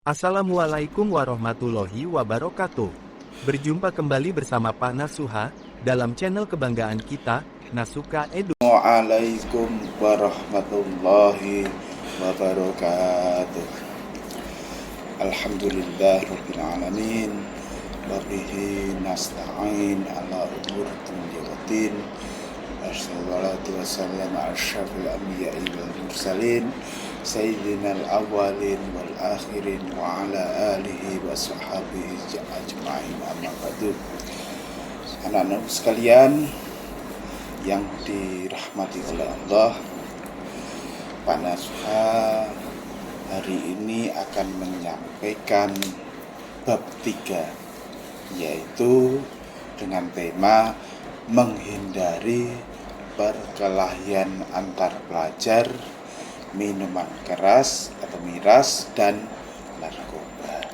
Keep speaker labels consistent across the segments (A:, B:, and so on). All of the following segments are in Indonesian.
A: Assalamualaikum warahmatullahi wabarakatuh. Berjumpa kembali bersama Pak Nasuha dalam channel kebanggaan kita, Nasuka Edu.
B: Waalaikumsalam warahmatullahi wabarakatuh. Alhamdulillah rabbil alamin. Wa bihi nasta'in ala umur dunya waddin. Wassalatu wassalamu ala asyrafil anbiya'i wal mursalin sayyidina al-awwalin wal akhirin wa ala alihi wa sahbihi ajma'in, amma ba'du. Anak-anak sekalian yang dirahmati oleh Allah, Pak Nasuha hari ini akan menyampaikan bab 3, yaitu dengan tema menghindari perkelahian antar pelajar, minuman keras atau miras, dan narkoba.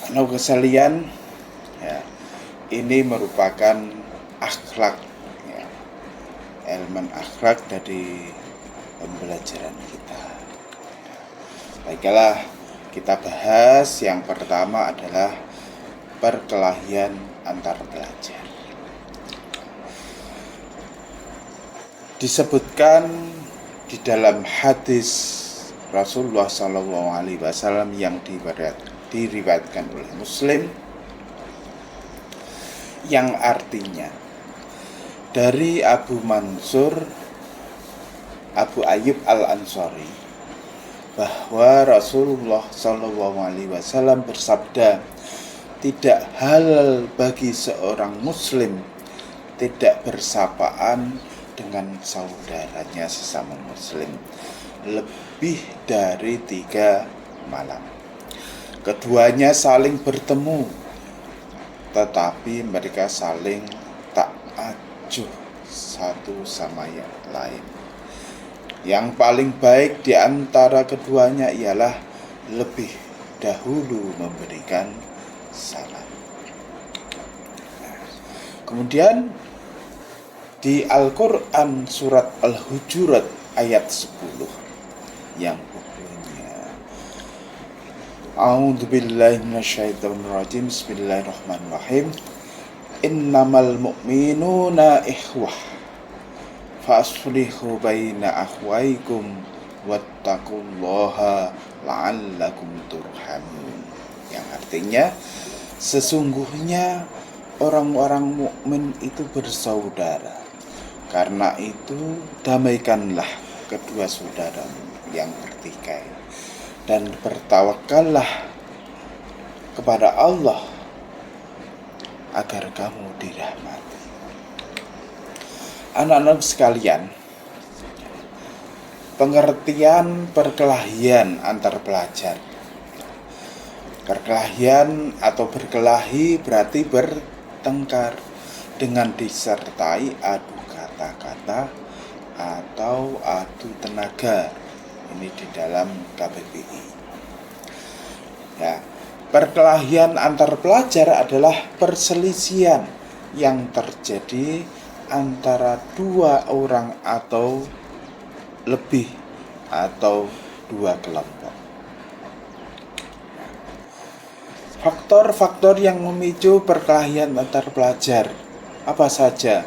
B: Anak sekalian, ya, ini merupakan akhlak, ya, elemen akhlak dari pembelajaran kita. Baiklah, kita bahas yang pertama adalah perkelahian antar pelajar. Disebutkan di dalam hadis Rasulullah SAW yang diriwayatkan oleh Muslim, yang artinya dari Abu Mansur Abu Ayyub Al-Ansari bahwa Rasulullah SAW bersabda, tidak halal bagi seorang muslim tidak bersapaan dengan saudaranya sesama muslim lebih dari 3 malam. Keduanya saling bertemu, tetapi mereka saling tak acuh satu sama yang lain. Yang paling baik di antara keduanya ialah lebih dahulu memberikan salam. Kemudian di Al-Quran surat Al-Hujurat ayat 10 yang bunyinya, A'udzubillahi minasyaitonirrajim, bismillahirrahmanirrahim, innamal mu'minuna ikhwah fa'aslihu baina akhwaikum wattaqullaha la'allakum turhamun. Yang artinya, sesungguhnya orang-orang mukmin itu bersaudara. Karena itu damaikanlah kedua saudaramu yang bertikai dan bertawakallah kepada Allah agar kamu dirahmati. Anak-anak sekalian, pengertian perkelahian antar pelajar. Perkelahian atau berkelahi berarti bertengkar dengan disertai adu kata-kata atau adu tenaga. Ini di dalam KBBI. Ya, perkelahian antar pelajar adalah perselisihan yang terjadi antara 2 orang atau lebih atau 2 kelompok. Faktor-faktor yang memicu perkelahian antar pelajar apa saja?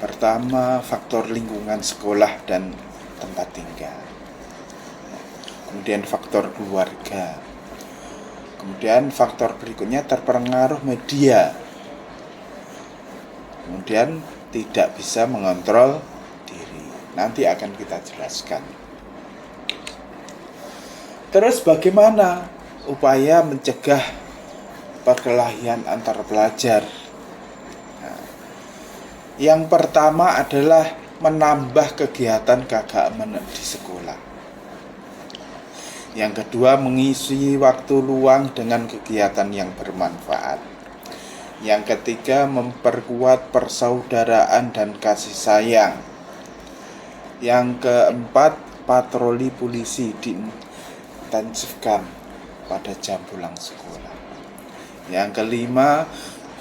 B: Pertama, faktor lingkungan sekolah dan tempat tinggal. Kemudian faktor keluarga. Kemudian faktor berikutnya terpengaruh media. Kemudian tidak bisa mengontrol diri. Nanti akan kita jelaskan. Terus bagaimana upaya mencegah perkelahian antar pelajar? Yang pertama adalah menambah kegiatan keagamaan di sekolah. Yang kedua, mengisi waktu luang dengan kegiatan yang bermanfaat. Yang ketiga, memperkuat persaudaraan dan kasih sayang. Yang keempat, patroli polisi diintensifkan pada jam pulang sekolah. Yang kelima,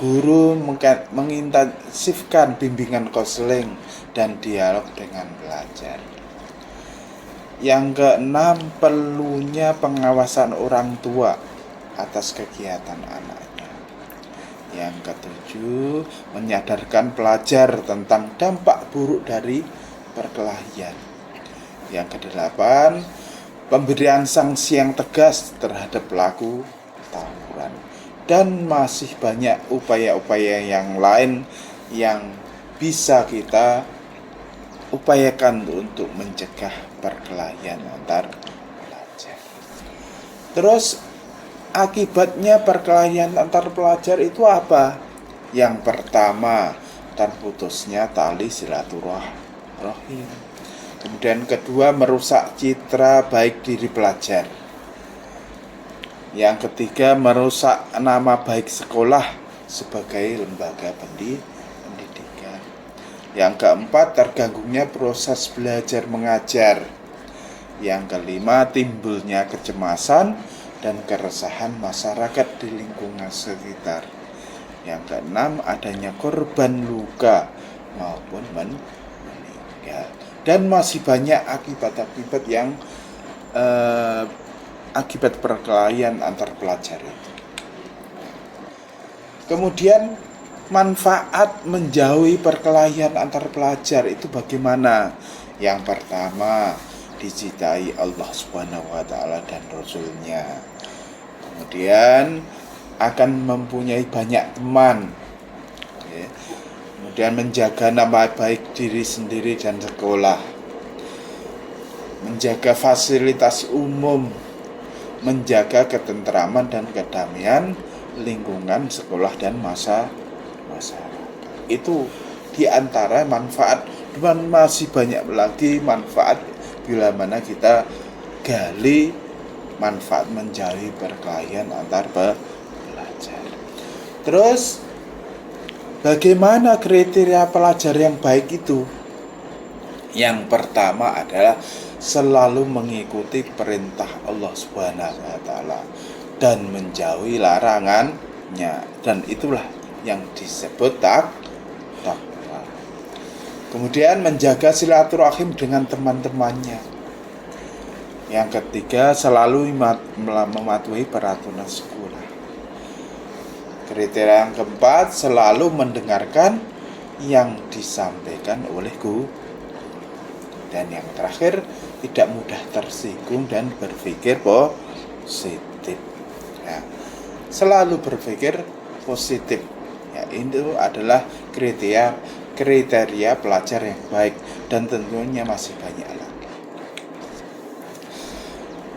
B: guru mengintensifkan bimbingan konseling dan dialog dengan pelajar. Yang keenam, perlunya pengawasan orang tua atas kegiatan anaknya. Yang ketujuh, menyadarkan pelajar tentang dampak buruk dari perkelahian. Yang kedelapan, pemberian sanksi yang tegas terhadap pelaku tawuran. Dan masih banyak upaya-upaya yang lain yang bisa kita upayakan untuk mencegah perkelahian antar pelajar. Terus akibatnya perkelahian antar pelajar itu apa? Yang pertama, terputusnya tali silaturahim. Kemudian kedua, merusak citra baik diri pelajar. Yang ketiga, merusak nama baik sekolah sebagai lembaga pendidikan. Yang keempat, terganggunya proses belajar mengajar. Yang kelima, timbulnya kecemasan dan keresahan masyarakat di lingkungan sekitar. Yang keenam, adanya korban luka maupun meninggal. Dan masih banyak akibat-akibat yang akibat perkelahian antar pelajar itu. Kemudian manfaat menjauhi perkelahian antar pelajar itu bagaimana? Yang pertama, dicintai Allah Subhanahu wa taala dan Rasul-Nya. Kemudian akan mempunyai banyak teman. Kemudian menjaga nama baik diri sendiri dan sekolah. Menjaga fasilitas umum, menjaga ketentraman dan kedamaian lingkungan sekolah dan masyarakat. Itu diantara manfaat, dan masih banyak lagi manfaat bila mana kita gali manfaat menjauhi perkelahian antar pelajar. Terus bagaimana kriteria pelajar yang baik itu? Yang pertama adalah selalu mengikuti perintah Allah Subhanahu wa taala dan menjauhi larangannya, dan itulah yang disebut takwa. Kemudian menjaga silaturahim dengan teman-temannya. Yang ketiga, selalu mematuhi peraturan sekolah. Kriteria yang keempat, selalu mendengarkan yang disampaikan oleh guru. Dan yang terakhir, tidak mudah tersinggung dan berpikir positif. Ya, selalu berpikir positif. Ya, itu adalah kriteria pelajar yang baik, dan tentunya masih banyak lagi.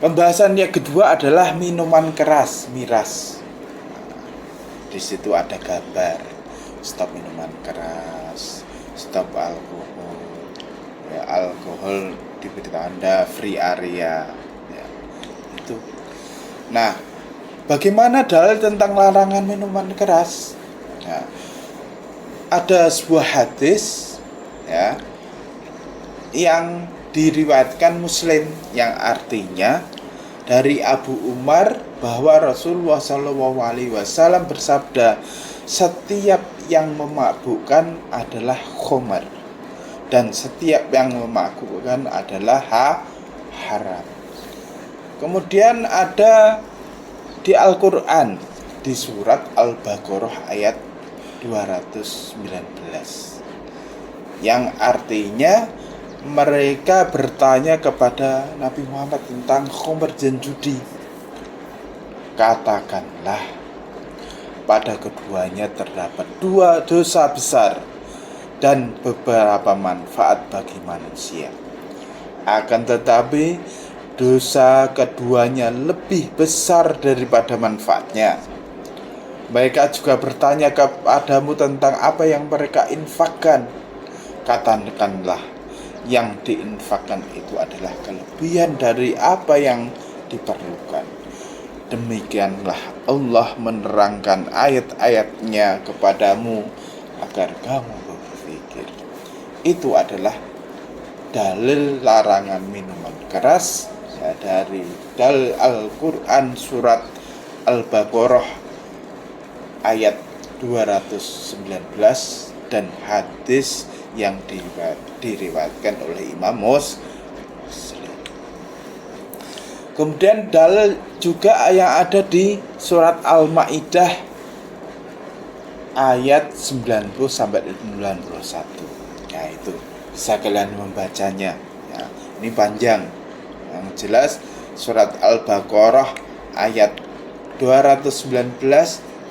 B: Pembahasan yang kedua adalah minuman keras, miras. Di situ ada gambar, stop minuman keras, stop alkohol. Ya, alkohol di berita Anda free area. Ya, itu. Nah, bagaimana dalil tentang larangan minuman keras? Nah, ada sebuah hadis ya yang diriwayatkan Muslim yang artinya dari Abu Umar bahwa Rasulullah SAW bersabda, setiap yang memabukkan adalah khamar dan setiap yang memabukkan adalah haram. Kemudian ada di Al-Quran di surat Al-Baqarah ayat 219 yang artinya mereka bertanya kepada Nabi Muhammad tentang khamr dan judi. Katakanlah, pada keduanya terdapat dua dosa besar dan beberapa manfaat bagi manusia. Akan tetapi dosa keduanya lebih besar daripada manfaatnya. Mereka juga bertanya kepadamu tentang apa yang mereka infakkan. Katakanlah, yang diinfakkan itu adalah kelebihan dari apa yang diperlukan. Demikianlah Allah menerangkan ayat-ayatnya kepadamu agar kamu berpikir. Itu adalah dalil larangan minuman keras ya, dari dalil Al-Quran surat Al-Baqarah ayat 219 dan hadis yang diriwayatkan oleh Imam Muslim. Kemudian dalil juga yang ada di surat Al-Maidah ayat 90 sampai 91. Ya, itu bisa kalian membacanya. Ya, ini panjang. Yang jelas surat Al-Baqarah ayat 219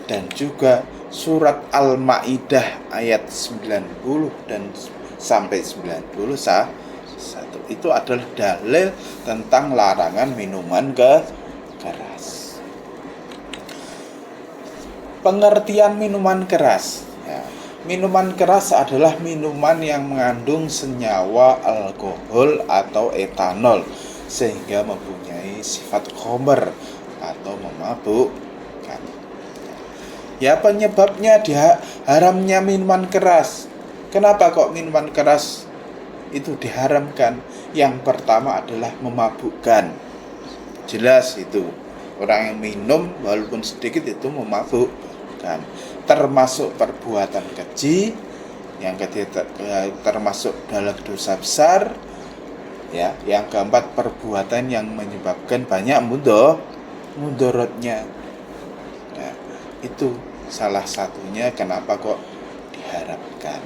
B: dan juga surat Al-Maidah ayat 90 dan sampai 91. Itu adalah dalil tentang larangan minuman keras. Pengertian minuman keras, ya. Minuman keras adalah minuman yang mengandung senyawa alkohol atau etanol sehingga mempunyai sifat khamr atau memabukkan. Ya, penyebabnya haramnya minuman keras. Kenapa kok minuman keras itu diharamkan? Yang pertama adalah memabukkan. Jelas itu. Orang yang minum walaupun sedikit itu memabukkan. Termasuk perbuatan keji, yang ketiga termasuk dalam dosa besar. Ya, yang keempat perbuatan yang menyebabkan banyak mudaratnya. Ya, itu salah satunya kenapa kok diharapkan.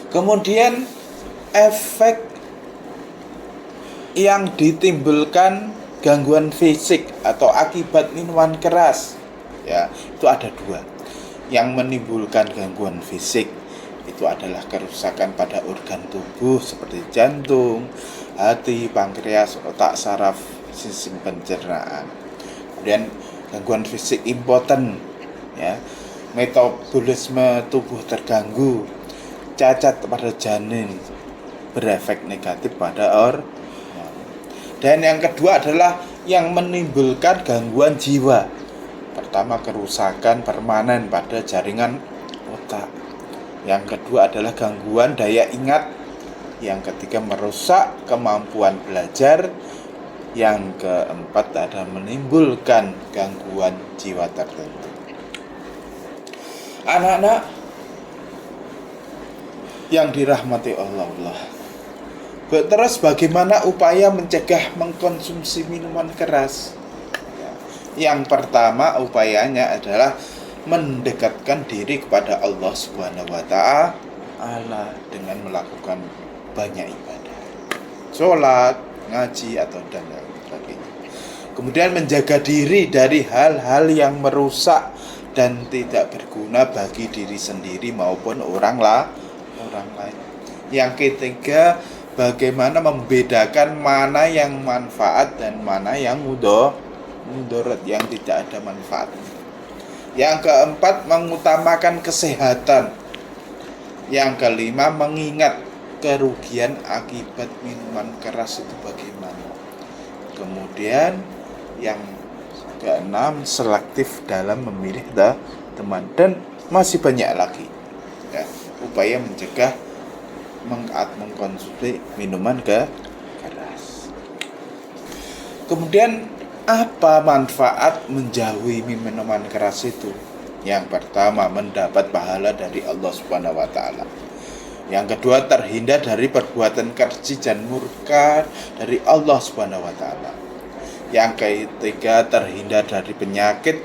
B: Kemudian efek yang ditimbulkan gangguan fisik atau akibat minuman keras, ya, itu ada dua. Yang menimbulkan gangguan fisik itu adalah kerusakan pada organ tubuh seperti jantung, hati, pankreas, otak, saraf, sistem pencernaan. Kemudian gangguan fisik impoten, ya, metabolisme tubuh terganggu, cacat pada janin, berefek negatif pada organ. Dan yang kedua adalah yang menimbulkan gangguan jiwa. Pertama, kerusakan permanen pada jaringan otak. Yang kedua adalah gangguan daya ingat. Yang ketiga, merusak kemampuan belajar. Yang keempat adalah menimbulkan gangguan jiwa tertentu. Anak-anak yang dirahmati Allah. Terus bagaimana upaya mencegah mengkonsumsi minuman keras? Yang pertama upayanya adalah mendekatkan diri kepada Allah Subhanahu wa Ta'ala dengan melakukan banyak ibadah, sholat, ngaji atau dan lain sebagainya. Kemudian menjaga diri dari hal-hal yang merusak dan tidak berguna bagi diri sendiri maupun orang lain. Yang ketiga, bagaimana membedakan mana yang manfaat dan mana yang mudarat, yang tidak ada manfaatnya. Yang keempat, mengutamakan kesehatan. Yang kelima, mengingat kerugian akibat minuman keras itu bagaimana. Kemudian yang keenam, selektif dalam memilih teman, dan masih banyak lagi, ya, upaya mencegah mengkonsumsi minuman keras. Kemudian apa manfaat menjauhi minuman keras itu? Yang pertama, mendapat pahala dari Allah Subhanahu wa Ta'ala. Yang kedua, terhindar dari perbuatan keji dan murka dari Allah Subhanahu wa Ta'ala. Yang ketiga, terhindar dari penyakit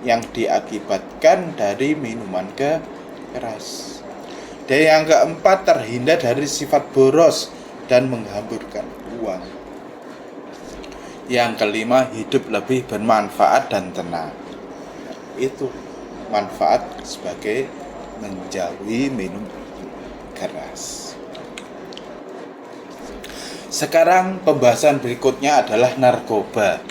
B: yang diakibatkan dari minuman keras. Dan yang keempat, terhindar dari sifat boros dan menghamburkan uang. Yang kelima, hidup lebih bermanfaat dan tenang. Itu manfaat sebagai menjauhi minum keras. Sekarang pembahasan berikutnya adalah narkoba.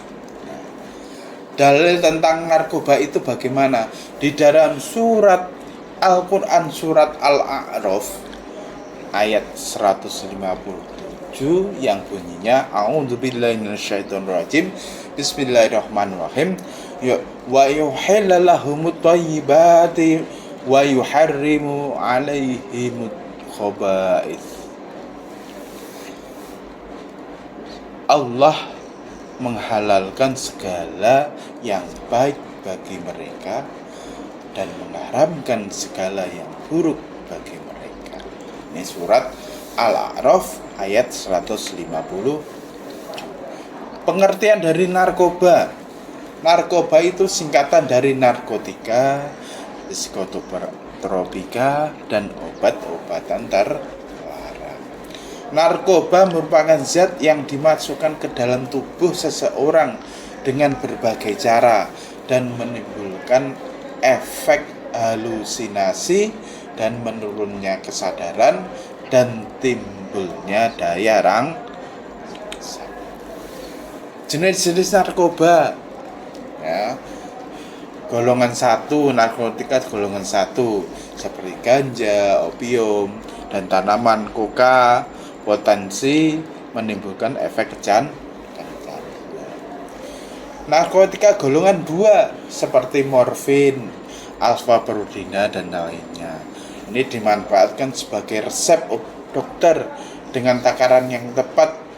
B: Dalil tentang narkoba itu bagaimana? Di dalam surat Al-Quran, surat Al-A'raf ayat 157 yang bunyinya, A'udzubillahi minasyaitonirrajim, Bismillahirrahmanirrahim, wa yuhilla lahumut thayyibati wa yuharrimu 'alaihimut khaba'ith. Allah menghalalkan segala yang baik bagi mereka dan mengharamkan segala yang buruk bagi mereka. Ini surat Al-A'raf ayat 150. Pengertian dari narkoba. Narkoba itu singkatan dari narkotika, psikotropika, dan obat-obatan terlarang. Narkoba merupakan zat yang dimasukkan ke dalam tubuh seseorang dengan berbagai cara dan menimbulkan efek halusinasi dan menurunnya kesadaran dan timbulnya daya rangsang. Jenis-jenis narkoba, ya, golongan 1 narkotika golongan 1 seperti ganja, opium, dan tanaman koka potensi menimbulkan efek kecanduan. Narkotika golongan 2 seperti morfin, alfa-perudina, dan lainnya. Ini dimanfaatkan sebagai resep dokter dengan takaran yang tepat.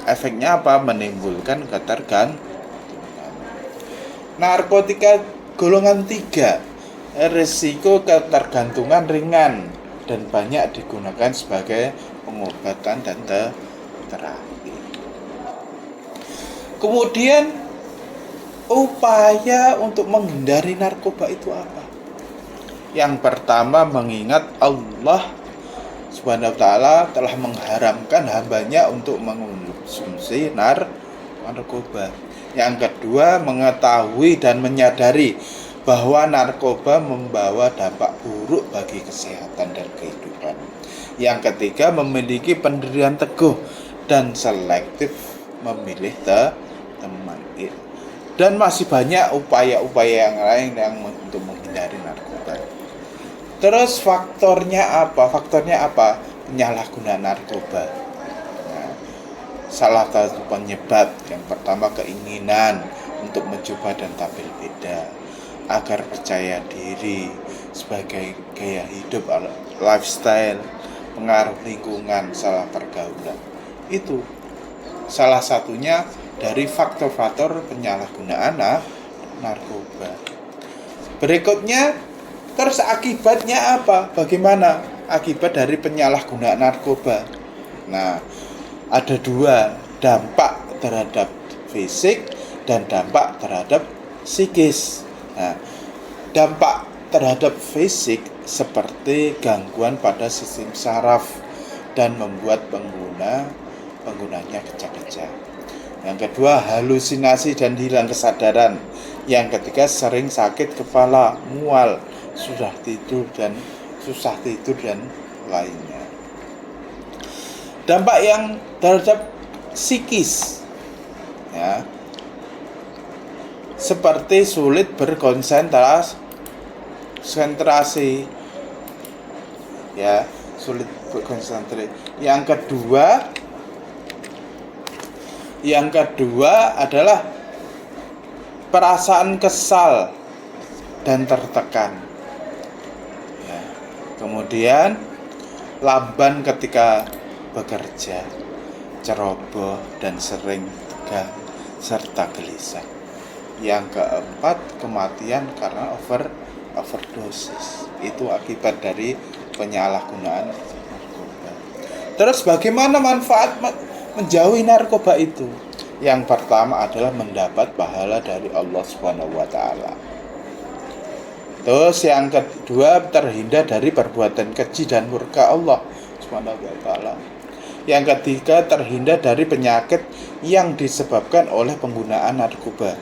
B: Efeknya apa? Menimbulkan ketergantungan. Narkotika golongan 3, risiko ketergantungan ringan dan banyak digunakan sebagai pengobatan dan terapi. Kemudian upaya untuk menghindari narkoba itu apa? Yang pertama, mengingat Allah Subhanahu wa ta'ala telah mengharamkan hambanya untuk mengonsumsi narkoba. Yang kedua, mengetahui dan menyadari bahwa narkoba membawa dampak buruk bagi kesehatan dan kehidupan. Yang ketiga, memiliki pendirian teguh dan selektif memilih teman. Dan masih banyak upaya-upaya yang lain yang untuk menghindari narkoba. Terus faktornya apa? Penyalahgunaan narkoba. Nah, salah satu penyebab yang pertama keinginan untuk mencoba dan tampil beda, agar percaya diri sebagai gaya hidup, lifestyle, pengaruh lingkungan, salah pergaulan. Itu salah satunya dari faktor-faktor penyalahgunaan narkoba. Berikutnya, terus akibatnya apa? Bagaimana akibat dari penyalahgunaan narkoba? Nah, ada 2, dampak terhadap fisik dan dampak terhadap psikis. Nah, dampak terhadap fisik seperti gangguan pada sistem saraf dan membuat penggunanya kejang-kejang. Yang kedua, halusinasi dan hilang kesadaran. Yang ketiga, sering sakit kepala, mual, susah tidur dan lainnya. Dampak yang terhadap psikis, ya, seperti sulit berkonsentrasi, ya, sulit berkonsentrasi. Yang kedua adalah perasaan kesal dan tertekan. Ya. Kemudian lamban ketika bekerja, ceroboh dan sering tegang serta gelisah. Yang keempat, kematian karena overdosis. Itu akibat dari penyalahgunaan narkoba. Terus bagaimana manfaat menjauhi narkoba itu? Yang pertama adalah mendapat pahala dari Allah Subhanahu wa ta'ala. Terus yang kedua, terhindar dari perbuatan keji dan murka Allah Subhanahu wa ta'ala. Yang ketiga, terhindar dari penyakit yang disebabkan oleh penggunaan narkoba.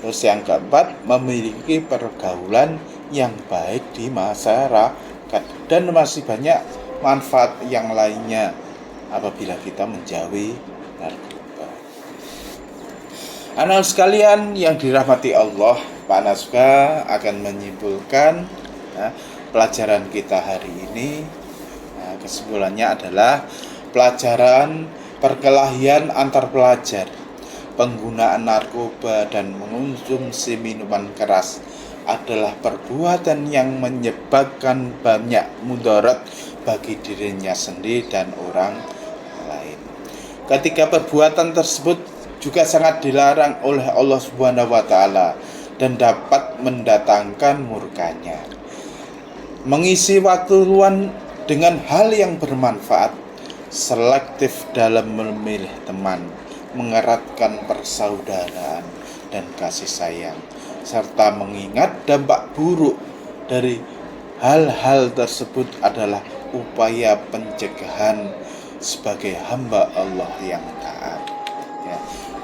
B: Terus yang keempat, memiliki pergaulan yang baik di masyarakat. Dan masih banyak manfaat yang lainnya apabila kita menjauhi narkoba. Anak sekalian yang dirahmati Allah, Pak Naska akan menyimpulkan pelajaran kita hari ini. Kesimpulannya adalah pelajaran perkelahian antar pelajar, penggunaan narkoba dan mengonsumsi minuman keras adalah perbuatan yang menyebabkan banyak mudarat bagi dirinya sendiri dan orang lain. Ketika perbuatan tersebut juga sangat dilarang oleh Allah Subhanahu wa ta'ala dan dapat mendatangkan murkanya. Mengisi waktu luang dengan hal yang bermanfaat, selektif dalam memilih teman, mengeratkan persaudaraan dan kasih sayang, serta mengingat dampak buruk dari hal-hal tersebut adalah upaya pencegahan sebagai hamba Allah yang taat. Ya,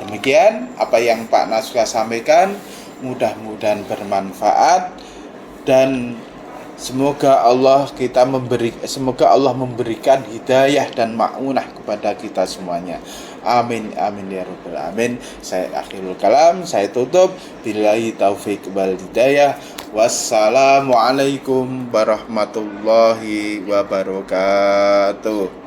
B: demikian apa yang Pak Nasuha sampaikan, mudah-mudahan bermanfaat dan semoga Allah memberikan hidayah dan ma'unah kepada kita semuanya. Amin amin ya rabbal alamin. Saya akhirul kalam, saya tutup. Billahi taufik wal hidayah. Wassalamualaikum warahmatullahi wabarakatuh.